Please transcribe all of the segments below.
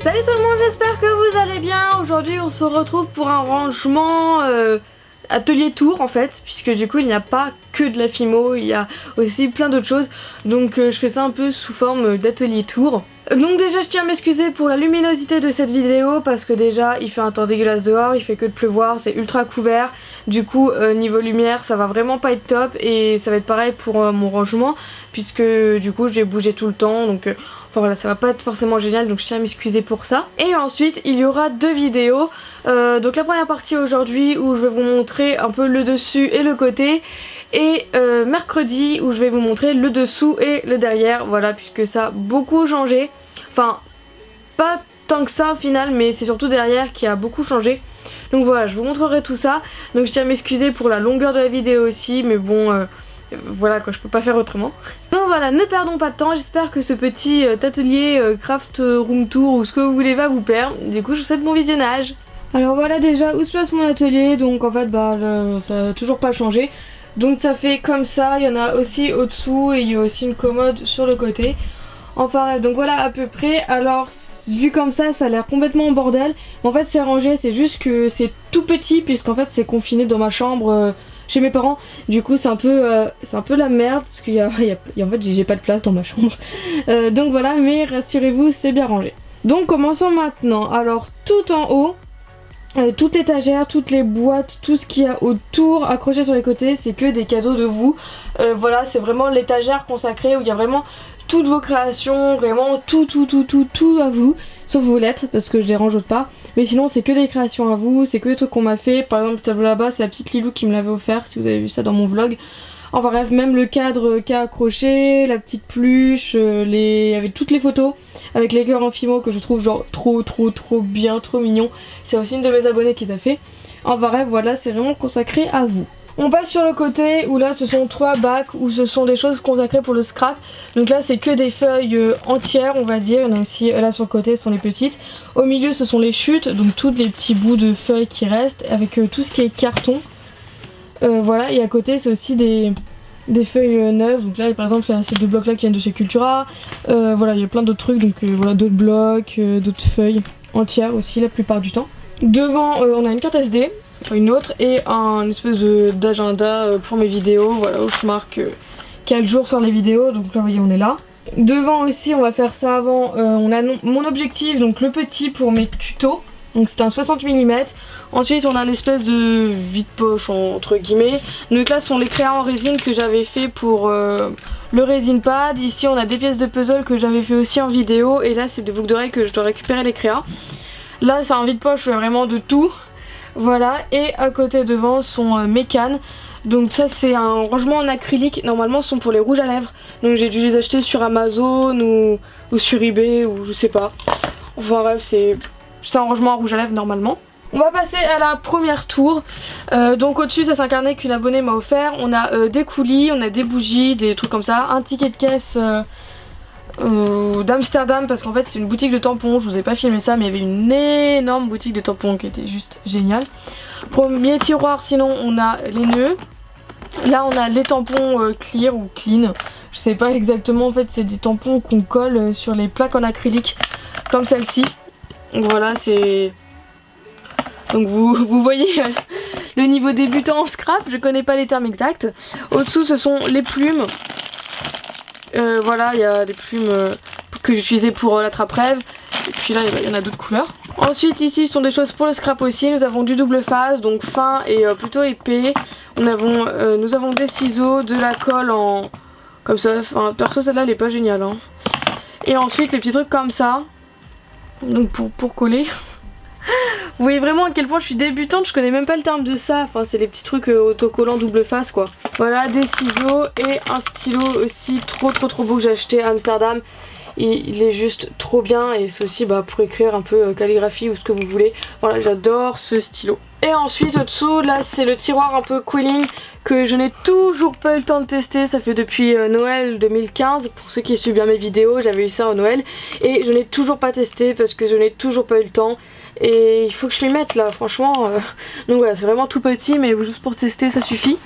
Salut tout le monde, j'espère que vous allez bien. Aujourd'hui on se retrouve pour un rangement atelier tour en fait, puisque du coup il n'y a pas que de la Fimo, il y a aussi plein d'autres choses. Donc je fais ça un peu sous forme d'atelier tour. Donc déjà je tiens à m'excuser pour la luminosité de cette vidéo, parce que déjà il fait un temps dégueulasse dehors, il fait que de pleuvoir, c'est ultra couvert. Du coup niveau lumière ça va vraiment pas être top, et ça va être pareil pour mon rangement, puisque du coup je vais bouger tout le temps, donc enfin voilà, ça va pas être forcément génial, donc je tiens à m'excuser pour ça. Et ensuite il y aura deux vidéos, donc la première partie aujourd'hui où je vais vous montrer un peu le dessus et le côté, et mercredi où je vais vous montrer le dessous et le derrière, voilà, puisque ça a beaucoup changé. Enfin pas tant que ça au final, mais c'est surtout derrière qui a beaucoup changé. Donc voilà, je vous montrerai tout ça. Donc je tiens à m'excuser pour la longueur de la vidéo aussi, mais bon voilà quoi, je peux pas faire autrement. Donc voilà, ne perdons pas de temps, j'espère que ce petit atelier craft room tour ou ce que vous voulez va vous plaire. Du coup je vous souhaite bon visionnage. Alors voilà déjà où se place mon atelier, donc en fait bah ça a toujours pas changé. Donc ça fait comme ça, il y en a aussi au-dessous et il y a aussi une commode sur le côté. Enfin bref, donc voilà à peu près. Alors vu comme ça a l'air complètement en bordel, mais en fait c'est rangé, c'est juste que c'est tout petit puisqu'en fait c'est confiné dans ma chambre chez mes parents. Du coup c'est un peu la merde parce qu'il y a en fait j'ai pas de place dans ma chambre. Donc voilà, mais rassurez-vous c'est bien rangé. Donc commençons maintenant. Alors tout en haut, toute l'étagère, toutes les boîtes, tout ce qu'il y a autour accroché sur les côtés, c'est que des cadeaux de vous. Voilà, c'est vraiment l'étagère consacrée où il y a vraiment toutes vos créations, vraiment tout à vous, sauf vos lettres parce que je les range autre part. Mais sinon c'est que des créations à vous, c'est que des trucs qu'on m'a fait. Par exemple le tableau là-bas c'est la petite Lilou qui me l'avait offert, si vous avez vu ça dans mon vlog. Enfin bref, même le cadre qui a accroché, la petite pluche, avec toutes les photos, avec les cœurs en Fimo que je trouve genre trop bien, trop mignon. C'est aussi une de mes abonnées qui t'a fait. Enfin bref, voilà, c'est vraiment consacré à vous. On passe sur le côté où là ce sont 3 bacs où ce sont des choses consacrées pour le scrap. Donc là c'est que des feuilles entières on va dire. Il y en a aussi là sur le côté, ce sont les petites. Au milieu ce sont les chutes, donc tous les petits bouts de feuilles qui restent avec tout ce qui est carton. Voilà, et à côté c'est aussi des feuilles neuves. Donc là par exemple il y a ces 2 blocs là qui viennent de chez Cultura. Voilà, il y a plein d'autres trucs, donc voilà, d'autres blocs, d'autres feuilles entières aussi la plupart du temps. Devant on a une carte SD, une autre, et un espèce d'agenda pour mes vidéos, voilà, où je marque quel jour sort les vidéos. Donc là vous voyez on est là. Devant aussi on va faire ça avant, on a mon objectif, donc le petit pour mes tutos. Donc c'est un 60 mm. Ensuite on a une espèce de vide-poche entre guillemets. Donc là ce sont les créas en résine que j'avais fait pour le résine pad. Ici on a des pièces de puzzle que j'avais fait aussi en vidéo. Et là c'est des boucles d'oreilles que je dois récupérer les créas. Là c'est un vide-poche vraiment de tout. Voilà, et à côté devant sont mes cannes. Donc ça c'est un rangement en acrylique. Normalement ce sont pour les rouges à lèvres. Donc j'ai dû les acheter sur Amazon ou sur eBay ou je sais pas. Enfin bref, c'est un rangement en rouge à lèvres normalement. On va passer à la première tour. Donc au-dessus ça c'est un carnet qu'une abonnée m'a offert. On a des coulis, on a des bougies, des trucs comme ça. Un ticket de caisse d'Amsterdam, parce qu'en fait c'est une boutique de tampons. Je vous ai pas filmé ça mais il y avait une énorme boutique de tampons qui était juste géniale. Premier tiroir sinon on a les nœuds. Là on a les tampons clear ou clean. Je sais pas exactement, en fait c'est des tampons qu'on colle sur les plaques en acrylique comme celle-ci. Voilà, c'est... Donc vous voyez le niveau débutant en scrap, je connais pas les termes exacts. Au-dessous ce sont les plumes. Voilà, il y a des plumes que j'utilisais pour l'attrape-rêve. Et puis là il y en a d'autres couleurs. Ensuite ici ce sont des choses pour le scrap aussi. Nous avons du double face, donc fin et plutôt épais. Nous avons des ciseaux, de la colle en... comme ça. Enfin, perso celle-là elle est pas géniale hein. Et ensuite les petits trucs comme ça. Donc pour coller. Vous voyez vraiment à quel point je suis débutante, je connais même pas le terme de ça. Enfin c'est les petits trucs autocollants double face quoi. Voilà, des ciseaux et un stylo aussi trop beau que j'ai acheté à Amsterdam. Et il est juste trop bien, et c'est aussi pour écrire un peu calligraphie ou ce que vous voulez. Voilà, j'adore ce stylo. Et ensuite au dessous là c'est le tiroir un peu quilling que je n'ai toujours pas eu le temps de tester. Ça fait depuis Noël 2015, pour ceux qui suivent bien mes vidéos, j'avais eu ça en Noël. Et je n'ai toujours pas testé parce que je n'ai toujours pas eu le temps. Et il faut que je m'y mette là franchement. Donc voilà, c'est vraiment tout petit mais juste pour tester ça suffit.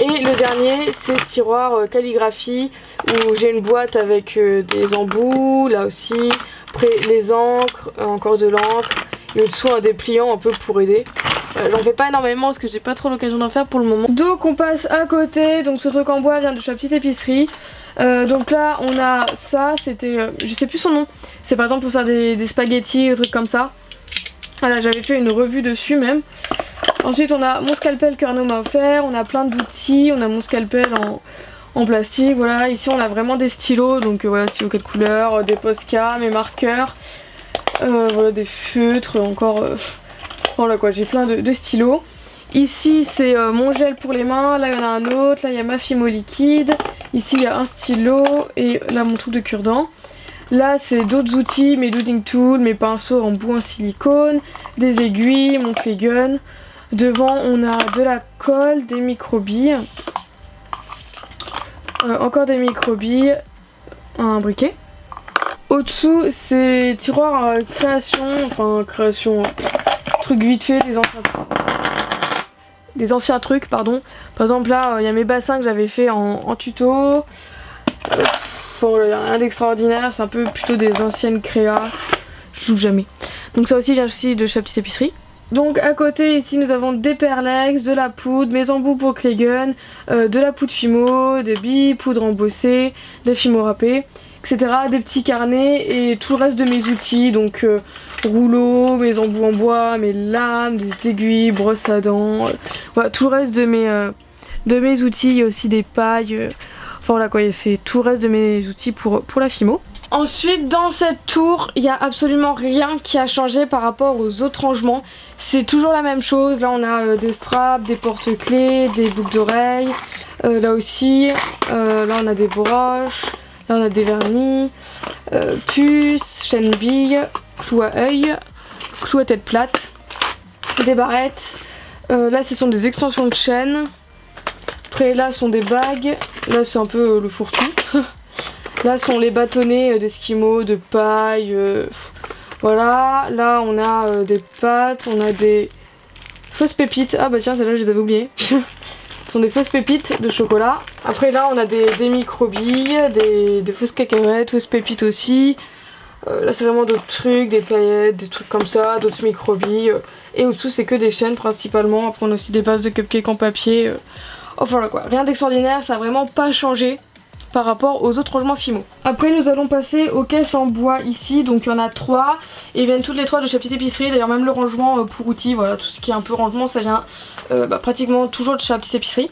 Et le dernier c'est tiroir calligraphie où j'ai une boîte avec des embouts là aussi. Après les encres, encore de l'encre. Et au-dessous un dépliant un peu pour aider. J'en fais pas énormément parce que j'ai pas trop l'occasion d'en faire pour le moment. Donc on passe à côté, donc ce truc en bois vient de chez la petite épicerie. Donc là on a ça, c'était, je sais plus son nom. C'est par exemple pour faire des spaghettis, des trucs comme ça. Voilà, j'avais fait une revue dessus même. Ensuite on a mon scalpel que Arnaud m'a offert, on a plein d'outils, on a mon scalpel en plastique, voilà. Ici on a vraiment des stylos, donc voilà, stylos 4 couleurs, des Posca, mes marqueurs, voilà, des feutres, encore, voilà quoi, j'ai plein de stylos. Ici c'est mon gel pour les mains, là il y en a un autre, là il y a ma Fimo liquide, ici il y a un stylo et là mon truc de cure-dent. Là c'est d'autres outils, mes doodling tools, mes pinceaux en bout en silicone, des aiguilles, mon clay gun. Devant on a de la colle, des microbilles, encore des microbilles, un briquet. Au-dessous c'est tiroir création, truc vite fait, des anciens trucs pardon. Par exemple là il y a mes bassins que j'avais fait en tuto. Bon, rien d'extraordinaire, c'est un peu plutôt des anciennes créas, je joue jamais. Donc ça aussi vient aussi de chez la petite épicerie. Donc à côté ici nous avons des perlex, de la poudre, mes embouts pour clay gun, de la poudre Fimo, des billes, poudre embossée, des Fimo râpés, etc. Des petits carnets et tout le reste de mes outils, donc rouleaux, mes embouts en bois, mes lames, des aiguilles, brosses à dents, voilà, tout le reste de mes outils, il y a aussi des pailles. Enfin voilà quoi, c'est tout le reste de mes outils pour la Fimo. Ensuite dans cette tour, il n'y a absolument rien qui a changé par rapport aux autres rangements. C'est toujours la même chose, là on a des straps, des porte-clés, des boucles d'oreilles. Là aussi, là on a des broches, là on a des vernis, puces, chaîne bille, clous à œil, clous à tête plate, des barrettes. Là ce sont des extensions de chaîne. Après là sont des bagues, là c'est un peu le fourre-tout. Là sont les bâtonnets d'esquimaux, de paille, voilà. Là on a des pâtes, on a des fausses pépites. Ah bah tiens celles-là je les avais oubliées. Ce sont des fausses pépites de chocolat. Après là on a des microbilles, des fausses cacahuètes, fausses pépites aussi. Là c'est vraiment d'autres trucs, des paillettes, des trucs comme ça, d'autres microbilles. Et au-dessous c'est que des chaînes principalement. Après on a aussi des bases de cupcakes en papier. Enfin voilà quoi, rien d'extraordinaire, ça a vraiment pas changé par rapport aux autres rangements Fimo. Après nous allons passer aux caisses en bois ici, donc il y en a 3 et ils viennent toutes les 3 de chez la petite épicerie. D'ailleurs même le rangement pour outils, voilà, tout ce qui est un peu rangement ça vient pratiquement toujours de chez la petite épicerie.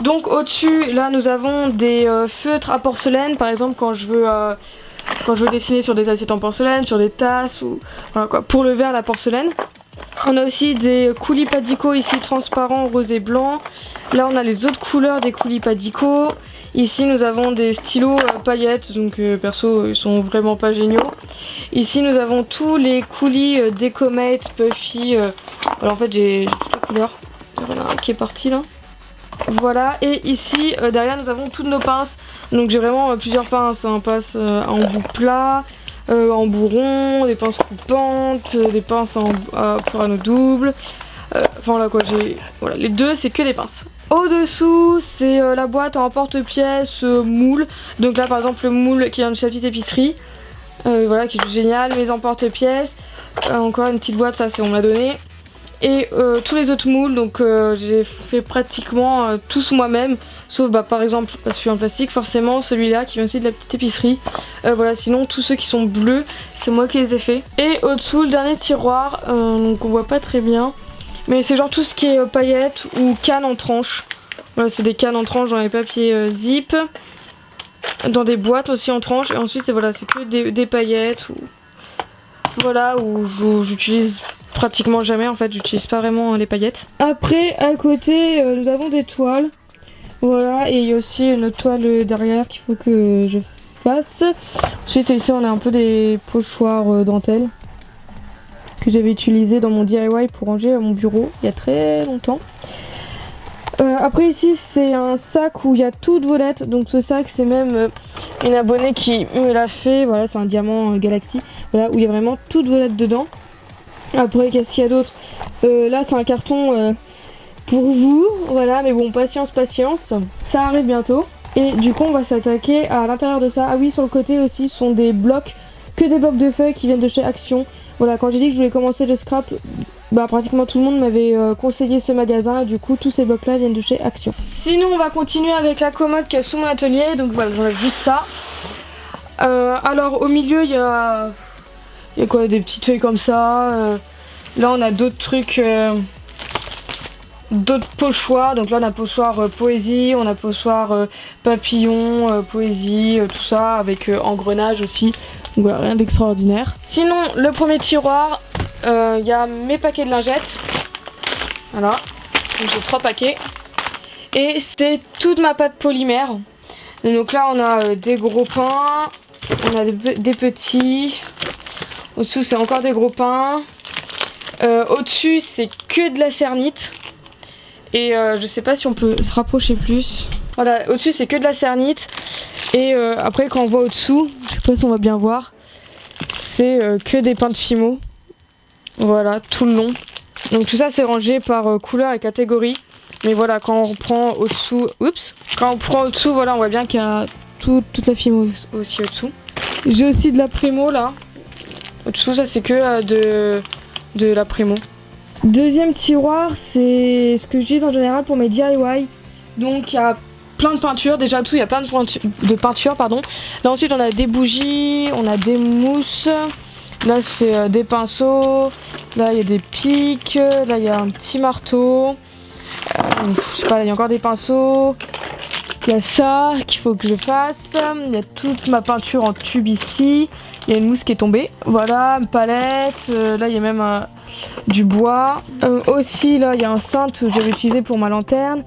Donc au-dessus là nous avons des feutres à porcelaine, par exemple quand je veux dessiner sur des assiettes en porcelaine, sur des tasses ou voilà quoi, pour le verre la porcelaine. On a aussi des coulis padicot ici transparents rose et blanc. Là on a les autres couleurs des coulis padicot. Ici nous avons des stylos paillettes, donc perso ils sont vraiment pas géniaux. Ici nous avons tous les coulis Decomate, Puffy. Alors en fait j'ai toutes les couleurs. Il y en a un qui est parti là. Voilà, et ici derrière nous avons toutes nos pinces. Donc j'ai vraiment plusieurs pinces, hein. Pinces en bout plat, en bout rond, des pinces coupantes, des pinces pour anneau double. Enfin voilà quoi, voilà, les deux c'est que des pinces. Au dessous c'est la boîte en porte-pièce moule. Donc là par exemple le moule qui vient de chez la petite épicerie, voilà, qui est juste génial. Mes emporte-pièces, encore une petite boîte, ça c'est on m'a donné. Et tous les autres moules, donc j'ai fait pratiquement tous moi-même. Sauf par exemple celui en plastique, forcément celui-là qui vient aussi de la petite épicerie. Voilà, sinon tous ceux qui sont bleus, c'est moi qui les ai fait. Et au-dessous le dernier tiroir, donc on voit pas très bien. Mais c'est genre tout ce qui est paillettes ou cannes en tranches. Voilà, c'est des cannes en tranches dans les papiers zip. Dans des boîtes aussi en tranches. Et ensuite voilà, c'est que des paillettes. Voilà, où j'utilise pratiquement jamais en fait, j'utilise pas vraiment les paillettes. Après à côté nous avons des toiles. Voilà, et il y a aussi une autre toile derrière qu'il faut que je fasse. Ensuite ici on a un peu des pochoirs dentelle que j'avais utilisé dans mon DIY pour ranger à mon bureau il y a très longtemps. Après ici c'est un sac où il y a tout de volette. Donc ce sac c'est même une abonnée qui me l'a fait. Voilà, c'est un diamant Galaxy. Voilà, où il y a vraiment tout de volette dedans. Après qu'est-ce qu'il y a d'autre, là c'est un carton pour vous. Voilà, mais bon, patience, ça arrive bientôt. Et du coup on va s'attaquer à l'intérieur de ça. Ah oui, sur le côté aussi sont des blocs que des blocs de feuilles qui viennent de chez Action. Voilà, quand j'ai dit que je voulais commencer le scrap, bah pratiquement tout le monde m'avait conseillé ce magasin et du coup tous ces blocs là viennent de chez Action. Sinon on va continuer avec la commode qui est sous mon atelier, donc voilà, j'enlève juste ça. Alors au milieu il y a quoi, des petites feuilles comme ça. Là on a d'autres trucs, d'autres pochoirs. Donc là on a pochoir poésie, on a pochoir papillon, poésie, tout ça avec engrenage aussi. Donc voilà, rien d'extraordinaire. Sinon le premier tiroir, il y a mes paquets de lingettes. Voilà, donc j'ai 3 paquets. Et c'est toute ma pâte polymère. Donc là on a des gros pains, on a des petits. Au-dessous c'est encore des gros pains. Au-dessus c'est que de la cernite. Et je sais pas si on peut se rapprocher plus. Voilà, au-dessus c'est que de la cernite. Et après quand on voit au-dessous, je sais pas si on va bien voir, c'est que des pains de Fimo. Voilà, tout le long. Donc tout ça c'est rangé par couleur et catégorie. Mais voilà, quand on reprend au-dessous, voilà, on voit bien qu'il y a toute la Fimo aussi au-dessous. J'ai aussi de la Primo là. Au-dessous, ça c'est que de la Primo. Deuxième tiroir, c'est ce que j'utilise en général pour mes DIY. Donc il y a plein de peintures, déjà dessous il y a plein de peintures, pardon. Là ensuite on a des bougies, on a des mousses. Là c'est des pinceaux, là il y a des pics, là il y a un petit marteau. Je sais pas, là il y a encore des pinceaux. Il y a ça qu'il faut que je fasse. Il y a toute ma peinture en tube ici. Il y a une mousse qui est tombée. Voilà, une palette. Là il y a même du bois. Aussi là il y a un cintre que j'avais utilisé pour ma lanterne.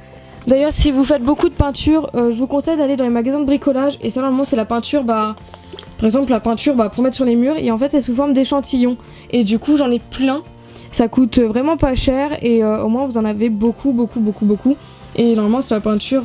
D'ailleurs si vous faites beaucoup de peinture, je vous conseille d'aller dans les magasins de bricolage. Et ça normalement c'est la peinture, par exemple la peinture pour mettre sur les murs. Et en fait c'est sous forme d'échantillons. Et du coup j'en ai plein. Ça coûte vraiment pas cher. Et au moins vous en avez beaucoup. Et normalement c'est la peinture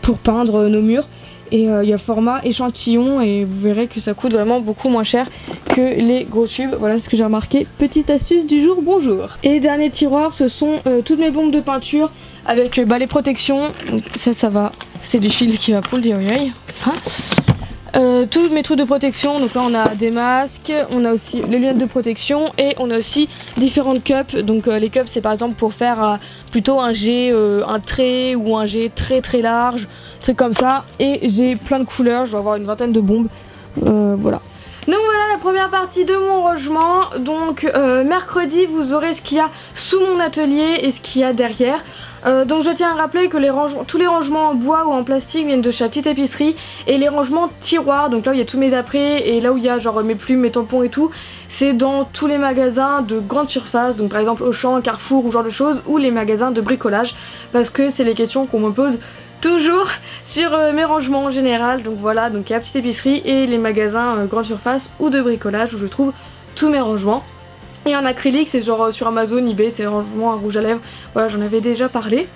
pour peindre nos murs. Et il y a format échantillon et vous verrez que ça coûte vraiment beaucoup moins cher que les gros tubes. Voilà ce que j'ai remarqué. Petite astuce du jour, bonjour. Et dernier tiroir, ce sont toutes mes bombes de peinture avec les protections. Donc ça va, c'est du fil qui va pour le DIY. Tous mes trucs de protection, donc là on a des masques, on a aussi les lunettes de protection et on a aussi différentes cups. Donc les cups c'est par exemple pour faire plutôt un jet, un trait ou un jet très large, truc comme ça. Et j'ai plein de couleurs, je vais avoir une vingtaine de bombes, voilà. Donc voilà la première partie de mon rangement. Donc mercredi vous aurez ce qu'il y a sous mon atelier et ce qu'il y a derrière. Donc je tiens à rappeler que tous les rangements en bois ou en plastique viennent de chez la petite épicerie. Et les rangements tiroirs, donc là où il y a tous mes apprêts et là où il y a genre mes plumes, mes tampons et tout, c'est dans tous les magasins de grande surface, donc par exemple Auchan, Carrefour ou ce genre de choses, ou les magasins de bricolage, parce que c'est les questions qu'on me pose toujours sur mes rangements en général. Donc voilà, donc il y a la petite épicerie et les magasins grande surface ou de bricolage où je trouve tous mes rangements. Et en acrylique c'est genre sur Amazon, eBay, c'est rangement à rouge à lèvres. Voilà, j'en avais déjà parlé.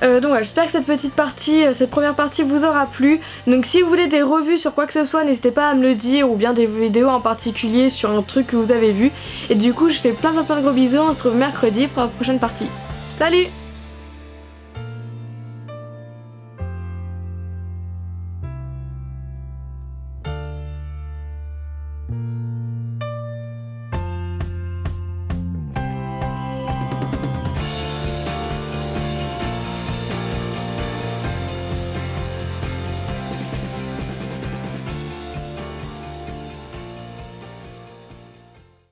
Donc voilà, j'espère que cette première partie vous aura plu. Donc si vous voulez des revues sur quoi que ce soit, n'hésitez pas à me le dire, ou bien des vidéos en particulier sur un truc que vous avez vu. Et du coup je fais plein de gros bisous, on se retrouve mercredi pour la prochaine partie. Salut!